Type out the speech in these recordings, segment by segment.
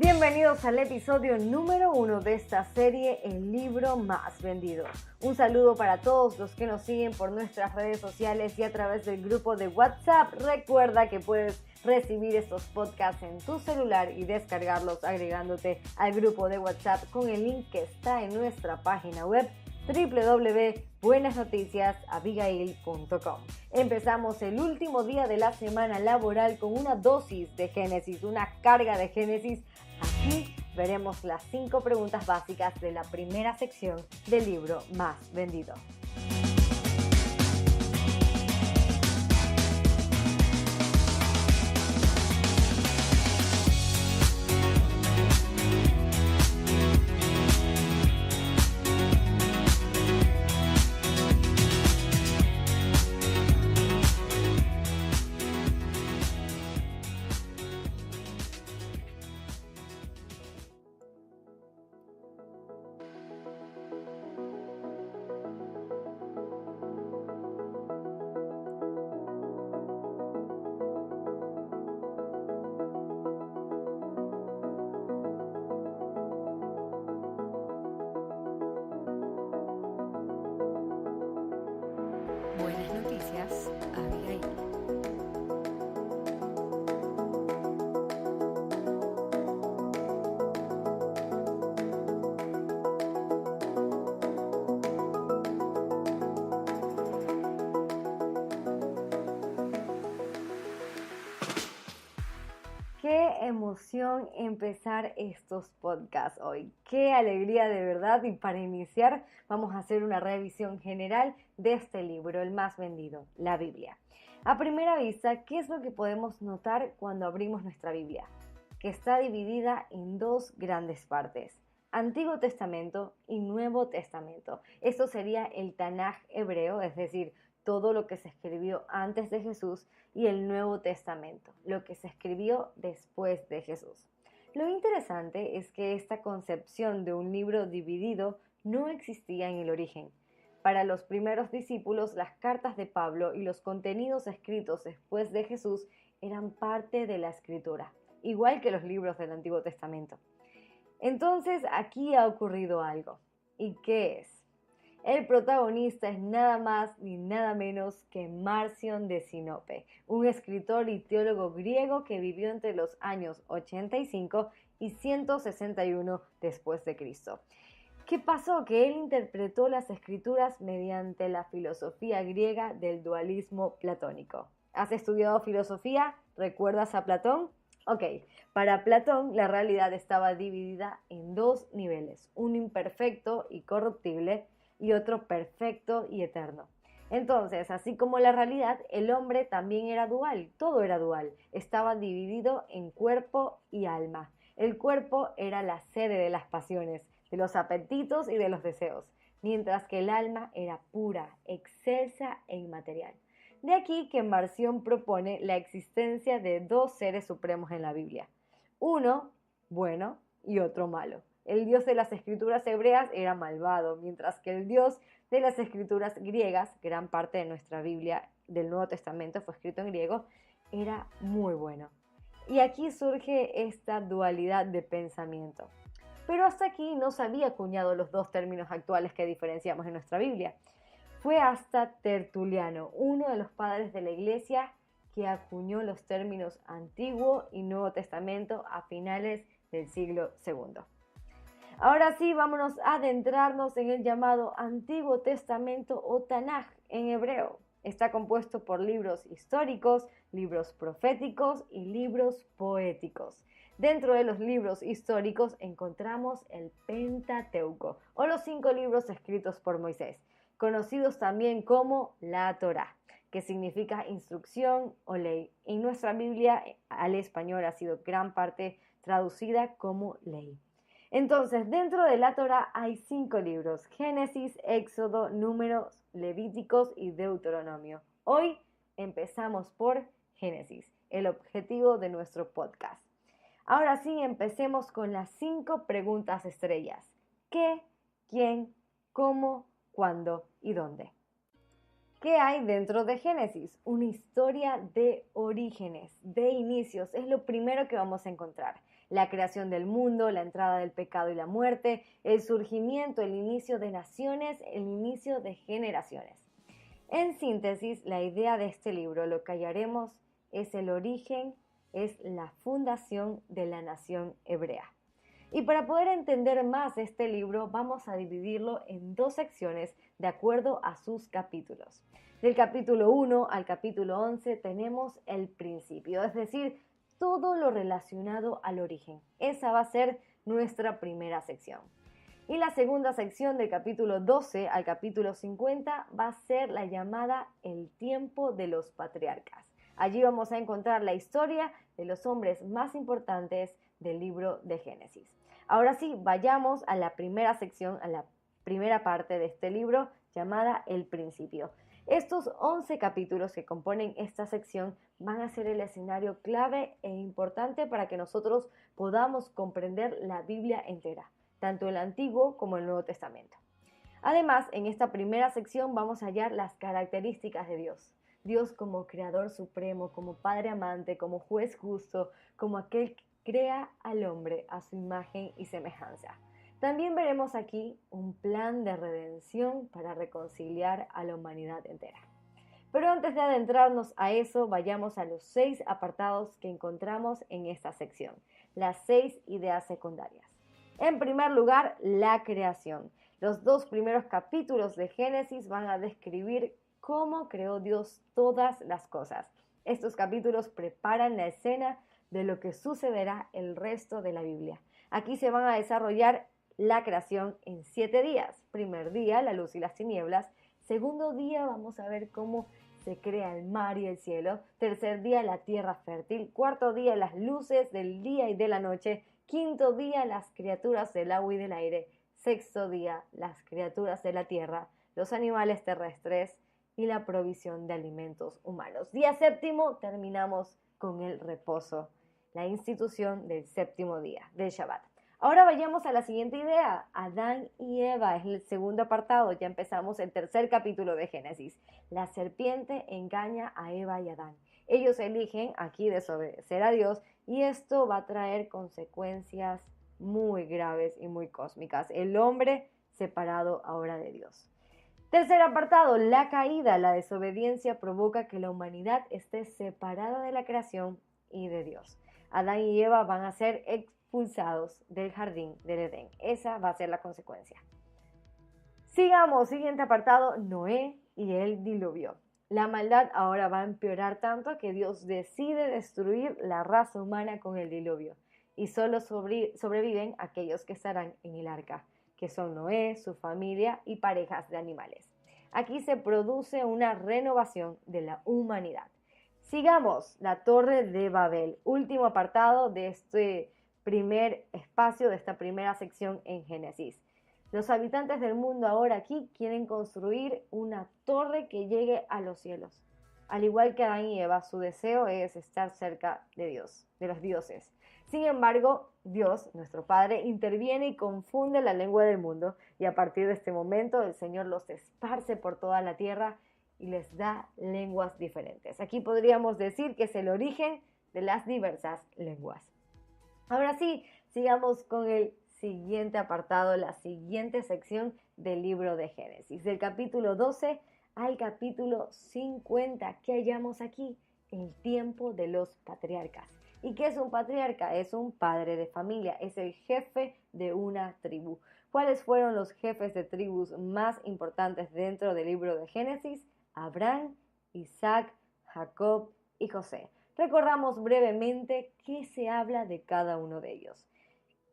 Bienvenidos al episodio número 1 de esta serie, El libro más vendido. Un saludo para todos los que nos siguen por nuestras redes sociales y a través del grupo de WhatsApp. Recuerda que puedes recibir estos podcasts en tu celular y descargarlos agregándote al grupo de WhatsApp con el link que está en nuestra página web www.buenasnoticiasabigail.com. Empezamos el último día de la semana laboral con una dosis de Génesis, una carga de Génesis. Aquí veremos las 5 preguntas básicas de la primera sección del libro más vendido. Buenas noticias, Abigail. Qué emoción empezar estos podcasts hoy. Qué alegría de verdad. Y para iniciar vamos a hacer una revisión general de este libro, el más vendido, la Biblia. A primera vista, ¿qué es lo que podemos notar cuando abrimos nuestra Biblia? Que está dividida en 2 grandes partes: Antiguo Testamento y Nuevo Testamento. Esto sería el Tanaj hebreo, es decir, todo lo que se escribió antes de Jesús, y el Nuevo Testamento, lo que se escribió después de Jesús. Lo interesante es que esta concepción de un libro dividido no existía en el origen. Para los primeros discípulos, las cartas de Pablo y los contenidos escritos después de Jesús eran parte de la escritura, igual que los libros del Antiguo Testamento. Entonces, aquí ha ocurrido algo. ¿Y qué es? El protagonista es nada más ni nada menos que Marción de Sinope, un escritor y teólogo griego que vivió entre los años 85 y 161 después de Cristo. ¿Qué pasó? Que él interpretó las escrituras mediante la filosofía griega del dualismo platónico. ¿Has estudiado filosofía? ¿Recuerdas a Platón? Ok, para Platón la realidad estaba dividida en 2 niveles, uno imperfecto y corruptible y otro perfecto y eterno. Entonces, así como la realidad, el hombre también era dual, todo era dual, estaba dividido en cuerpo y alma. El cuerpo era la sede de las pasiones, de los apetitos y de los deseos, mientras que el alma era pura, excelsa e inmaterial. De aquí que Marción propone la existencia de 2 seres supremos en la Biblia, uno bueno y otro malo. El Dios de las escrituras hebreas era malvado, mientras que el Dios de las escrituras griegas, gran parte de nuestra Biblia del Nuevo Testamento fue escrito en griego, era muy bueno. Y aquí surge esta dualidad de pensamiento. Pero hasta aquí no se había acuñado los 2 términos actuales que diferenciamos en nuestra Biblia. Fue hasta Tertuliano, uno de los padres de la Iglesia, que acuñó los términos Antiguo y Nuevo Testamento a finales del siglo II. Ahora sí, vámonos a adentrarnos en el llamado Antiguo Testamento o Tanaj en hebreo. Está compuesto por libros históricos, libros proféticos y libros poéticos. Dentro de los libros históricos encontramos el Pentateuco, o los 5 libros escritos por Moisés, conocidos también como la Torá, que significa instrucción o ley. En nuestra Biblia al español ha sido gran parte traducida como ley. Entonces, dentro de la Torá hay 5 libros: Génesis, Éxodo, Números, Levíticos y Deuteronomio. Hoy empezamos por Génesis, el objetivo de nuestro podcast. Ahora sí, empecemos con las 5 preguntas estrellas: ¿qué, quién, cómo, cuándo y dónde? ¿Qué hay dentro de Génesis? Una historia de orígenes, de inicios, es lo primero que vamos a encontrar. la creación del mundo, la entrada del pecado y la muerte, el surgimiento, el inicio de naciones, el inicio de generaciones. En síntesis, la idea de este libro, lo que hallaremos, es el origen, es la fundación de la nación hebrea. Y para poder entender más este libro, vamos a dividirlo en dos secciones de acuerdo a sus capítulos. Del capítulo 1 al capítulo 11 tenemos el principio, es decir, todo lo relacionado al origen. Esa va a ser nuestra primera sección. Y la segunda sección del capítulo 12 al capítulo 50 va a ser la llamada El tiempo de los patriarcas. Allí vamos a encontrar la historia de los hombres más importantes del libro de Génesis. Ahora sí, vayamos a la primera sección, a la primera parte de este libro llamada El principio. Estos 11 capítulos que componen esta sección van a ser el escenario clave e importante para que nosotros podamos comprender la Biblia entera, tanto el Antiguo como el Nuevo Testamento. Además, en esta primera sección vamos a hallar las características de Dios. Dios como Creador Supremo, como Padre amante, como Juez justo, como aquel que crea al hombre a su imagen y semejanza. También veremos aquí un plan de redención para reconciliar a la humanidad entera. Pero antes de adentrarnos a eso, vayamos a los 6 apartados que encontramos en esta sección, las 6 ideas secundarias. En primer lugar, la creación. Los 2 primeros capítulos de Génesis van a describir cómo creó Dios todas las cosas. Estos capítulos preparan la escena de lo que sucederá el resto de la Biblia. Aquí se van a desarrollar la creación en 7 días. Primer día, la luz y las tinieblas. Segundo día, vamos a ver cómo se crea el mar y el cielo. Tercer día, la tierra fértil. Cuarto día, las luces del día y de la noche. Quinto día, las criaturas del agua y del aire. Sexto día, las criaturas de la tierra, los animales terrestres y la provisión de alimentos humanos. Día séptimo, terminamos con el reposo, la institución del séptimo día, del Shabbat. Ahora vayamos a la siguiente idea, Adán y Eva, es el segundo apartado, ya empezamos el tercer capítulo de Génesis. La serpiente engaña a Eva y Adán. Ellos eligen aquí desobedecer a Dios y esto va a traer consecuencias muy graves y muy cósmicas. El hombre separado ahora de Dios. Tercer apartado, la caída, la desobediencia provoca que la humanidad esté separada de la creación y de Dios. Adán y Eva van a ser expulsados del jardín del Edén. Esa va a ser la consecuencia. Sigamos, siguiente apartado, Noé y el diluvio. La maldad ahora va a empeorar tanto que Dios decide destruir la raza humana con el diluvio. Y solo sobreviven aquellos que estarán en el arca, que son Noé, su familia y parejas de animales. Aquí se produce una renovación de la humanidad. Sigamos, la Torre de Babel, último apartado de este primer espacio, de esta primera sección en Génesis. Los habitantes del mundo ahora aquí quieren construir una torre que llegue a los cielos. Al igual que Adán y Eva, su deseo es estar cerca de Dios, de los dioses. Sin embargo, Dios, nuestro Padre, interviene y confunde la lengua del mundo y a partir de este momento el Señor los esparce por toda la tierra y les da lenguas diferentes. Aquí podríamos decir que es el origen de las diversas lenguas. Ahora sí, sigamos con el siguiente apartado, la siguiente sección del libro de Génesis, del capítulo 12 al capítulo 50. ¿Qué hallamos aquí? El tiempo de los patriarcas. ¿Y qué es un patriarca? Es un padre de familia, es el jefe de una tribu. ¿Cuáles fueron los jefes de tribus más importantes dentro del libro de Génesis? Abraham, Isaac, Jacob y José. Recordamos brevemente qué se habla de cada uno de ellos.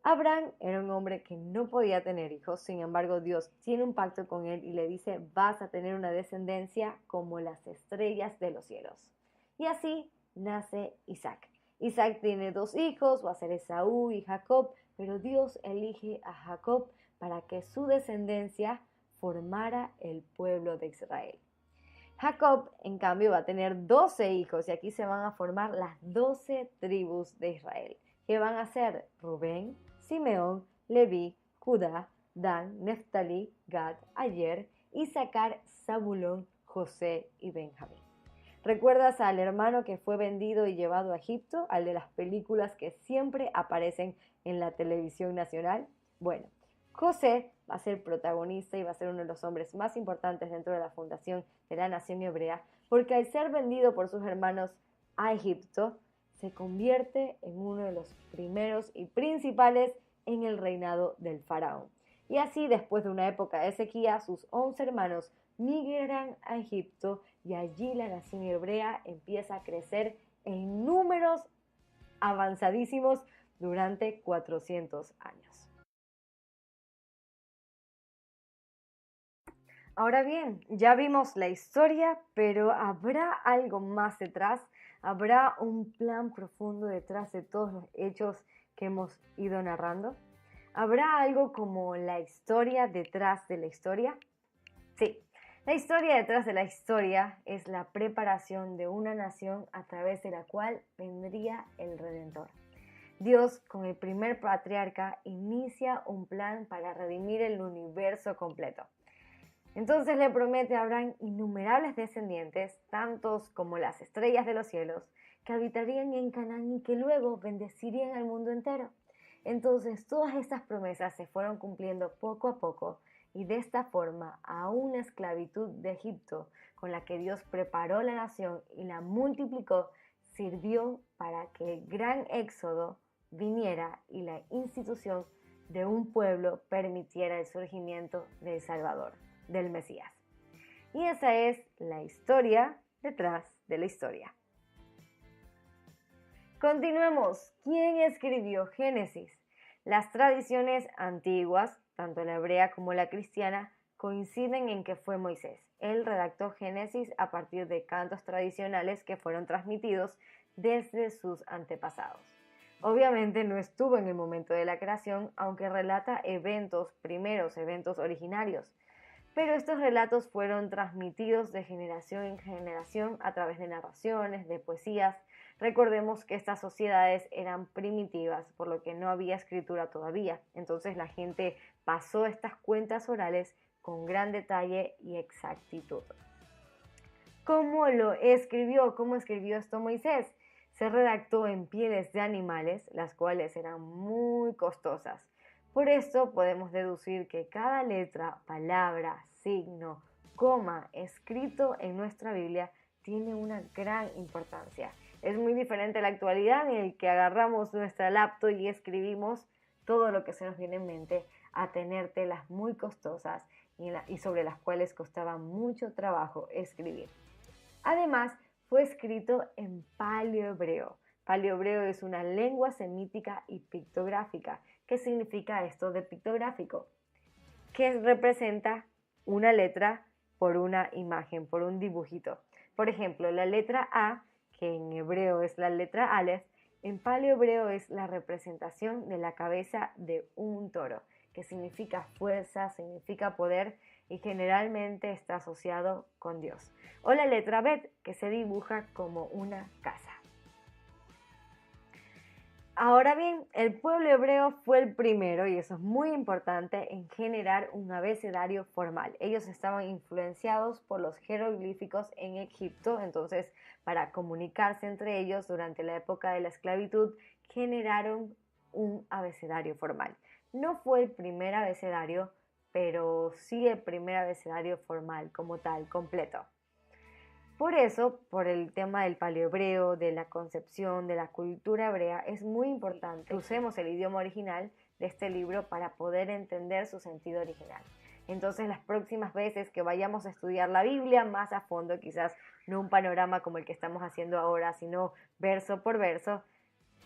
Abraham era un hombre que no podía tener hijos, sin embargo Dios tiene un pacto con él y le dice, vas a tener una descendencia como las estrellas de los cielos. Y así nace Isaac. Isaac tiene 2 hijos, va a ser Esaú y Jacob, pero Dios elige a Jacob para que su descendencia formara el pueblo de Israel. Jacob, en cambio, va a tener 12 hijos y aquí se van a formar las 12 tribus de Israel, que van a ser Rubén, Simeón, Leví, Judá, Dan, Neftalí, Gad, Ayer, Isaacar, Zabulón, José y Benjamín. ¿Recuerdas al hermano que fue vendido y llevado a Egipto? Al de las películas que siempre aparecen en la televisión nacional. Bueno, José va a ser protagonista y va a ser uno de los hombres más importantes dentro de la fundación de la nación hebrea, porque al ser vendido por sus hermanos a Egipto, se convierte en uno de los primeros y principales en el reinado del faraón. Y así, después de una época de sequía, sus 11 hermanos migran a Egipto y allí la nación hebrea empieza a crecer en números avanzadísimos durante 400 años. Ahora bien, ya vimos la historia, pero ¿habrá algo más detrás? ¿Habrá un plan profundo detrás de todos los hechos que hemos ido narrando? ¿Habrá algo como la historia detrás de la historia? Sí, la historia detrás de la historia es la preparación de una nación a través de la cual vendría el Redentor. Dios, con el primer patriarca, inicia un plan para redimir el universo completo. Entonces le promete a Abraham innumerables descendientes, tantos como las estrellas de los cielos, que habitarían en Canaán y que luego bendecirían al mundo entero. Entonces todas estas promesas se fueron cumpliendo poco a poco y de esta forma a una esclavitud de Egipto con la que Dios preparó la nación y la multiplicó, sirvió para que el gran éxodo viniera y la institución de un pueblo permitiera el surgimiento del Salvador, del Mesías. Y esa es la historia detrás de la historia. Continuemos. ¿Quién escribió Génesis? Las tradiciones antiguas, tanto la hebrea como la cristiana, coinciden en que fue Moisés. Él redactó Génesis a partir de cantos tradicionales que fueron transmitidos desde sus antepasados. Obviamente no estuvo en el momento de la creación, aunque relata primeros eventos originarios. Pero estos relatos fueron transmitidos de generación en generación a través de narraciones, de poesías. Recordemos que estas sociedades eran primitivas, por lo que no había escritura todavía. Entonces la gente pasó estas cuentas orales con gran detalle y exactitud. ¿Cómo lo escribió? ¿Cómo escribió esto Moisés? Se redactó en pieles de animales, las cuales eran muy costosas. Por esto podemos deducir que cada letra, palabra, signo, coma escrito en nuestra Biblia tiene una gran importancia. Es muy diferente a la actualidad en el que agarramos nuestra laptop y escribimos todo lo que se nos viene en mente, a tener telas muy costosas y sobre las cuales costaba mucho trabajo escribir. Además, fue escrito en paleohebreo. Paleohebreo es una lengua semítica y pictográfica. ¿Qué significa esto de pictográfico? Que representa una letra por una imagen, por un dibujito. Por ejemplo, la letra A, que en hebreo es la letra Aleph, en paleohebreo es la representación de la cabeza de un toro, que significa fuerza, significa poder y generalmente está asociado con Dios. O la letra Bet, que se dibuja como una casa. Ahora bien, el pueblo hebreo fue el primero, y eso es muy importante, en generar un abecedario formal. Ellos estaban influenciados por los jeroglíficos en Egipto, entonces para comunicarse entre ellos durante la época de la esclavitud, generaron un abecedario formal. No fue el primer abecedario, pero sí el primer abecedario formal como tal, completo. Por eso, por el tema del paleohebreo, de la concepción, de la cultura hebrea, es muy importante que usemos el idioma original de este libro para poder entender su sentido original. Entonces, las próximas veces que vayamos a estudiar la Biblia más a fondo, quizás no un panorama como el que estamos haciendo ahora, sino verso por verso,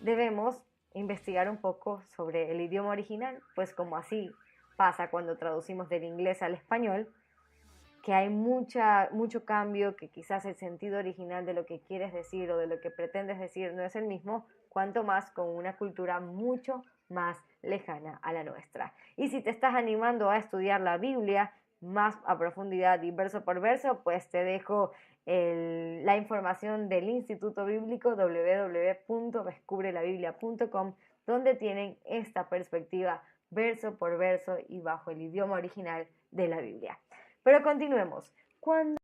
debemos investigar un poco sobre el idioma original, pues como así pasa cuando traducimos del inglés al español, que hay mucho cambio, que quizás el sentido original de lo que quieres decir o de lo que pretendes decir no es el mismo, cuanto más con una cultura mucho más lejana a la nuestra. Y si te estás animando a estudiar la Biblia más a profundidad y verso por verso, pues te dejo la información del Instituto Bíblico www.descubrelabiblia.com, donde tienen esta perspectiva verso por verso y bajo el idioma original de la Biblia. Pero continuemos. Cuando